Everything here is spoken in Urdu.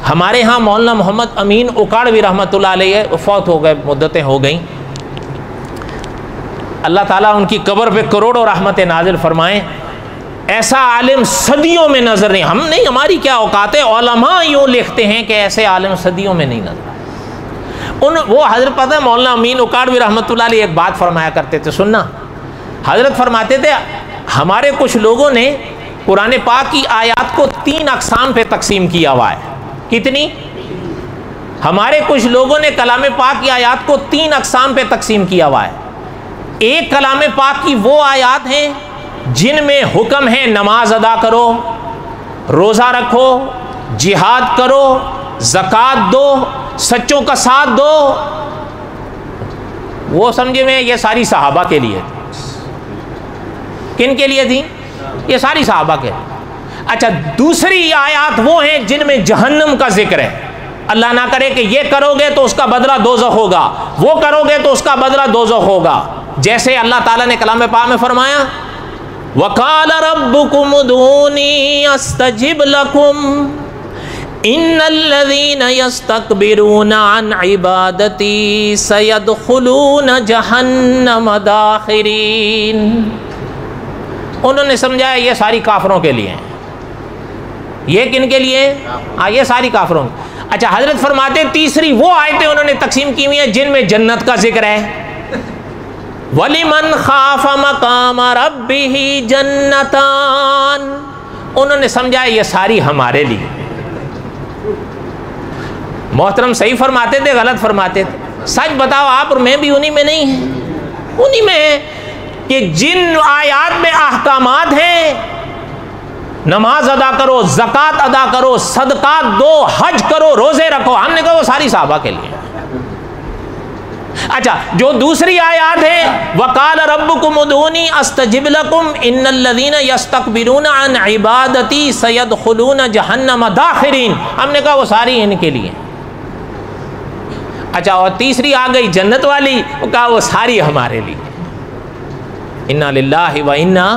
ہمارے ہاں مولانا محمد امین اکاڑوی رحمۃ اللہ علیہ فوت ہو گئے، مدتیں ہو گئیں، اللہ تعالیٰ ان کی قبر پہ کروڑوں رحمتیں نازل فرمائیں۔ ایسا عالم صدیوں میں نظر نہیں، ہم نہیں، ہماری کیا اوقات ہے، علماء یوں لکھتے ہیں کہ ایسے عالم صدیوں میں نہیں نظر۔ وہ حضرت پتہ ہے مولانا امین اکاڑوی رحمۃ اللہ علیہ ایک بات فرمایا کرتے تھے، سننا، حضرت فرماتے تھے ہمارے کچھ لوگوں نے قرآن پاک کی آیات کو 3 اقسام پہ تقسیم کیا ہوا ہے۔ کتنی؟ ہمارے کچھ لوگوں نے کلام پاک کی آیات کو 3 اقسام پہ تقسیم کیا ہوا ہے۔ ایک کلام پاک کی وہ آیات ہیں جن میں حکم ہے نماز ادا کرو، روزہ رکھو، جہاد کرو، زکوٰۃ دو، سچوں کا ساتھ دو، وہ سمجھے میں یہ ساری صحابہ کے لیے، کن کے لیے تھی؟ یہ ساری صحابہ کے۔ اچھا، دوسری آیات وہ ہیں جن میں جہنم کا ذکر ہے، اللہ نہ کرے کہ یہ کرو گے تو اس کا بدلہ دوزخ ہوگا، وہ کرو گے تو اس کا بدلہ دوزخ ہوگا، جیسے اللہ تعالیٰ نے کلام پاک میں فرمایا وَقَالَ رَبُّكُمُ ادْعُونِي أَسْتَجِبْ لَكُمْ إِنَّ الَّذِينَ يَسْتَكْبِرُونَ عَنْ عِبَادَتِي سَيَدْخُلُونَ جَهَنَّمَ دَاخِرِينَ۔ انہوں نے سمجھا یہ ساری کافروں کے لیے ہیں۔ یہ کن کے لیے؟ یہ ساری کافروں۔ اچھا، حضرت فرماتے تیسری وہ آیتیں انہوں نے تقسیم کی ہوئی ہیں جن میں جنت کا ذکر ہے، وَلِمَنْ خَافَ مَقَامَ رَبِّهِ جَنَّتَانِ، انہوں نے سمجھا یہ ساری ہمارے لیے۔ محترم صحیح فرماتے تھے غلط فرماتے تھے؟ سچ بتاؤ آپ اور میں بھی انہی میں نہیں ہیں؟ انہی میں ہیں کہ جن آیات میں احکامات ہیں نماز ادا کرو، زکوٰۃ ادا کرو، صدقات دو، حج کرو، روزے رکھو، ہم نے کہا وہ ساری صحابہ کے لیے۔ اچھا، جو دوسری آیات ہے وَقَالَ رَبُّكُمُ ادْعُونِي أَسْتَجِبْ لَكُمْ إِنَّ الَّذِينَ يَسْتَكْبِرُونَ عَنْ عِبَادَتِي سَيَدْخُلُونَ جَهَنَّمَ دَاخِرِينَ، ہم نے کہا وہ ساری ان کے لیے۔ اچھا، اور تیسری آ گئی جنت والی، وہ کہا وہ ساری ہمارے لیے۔ اِنَّا لِلَّهِ وَإِنَّا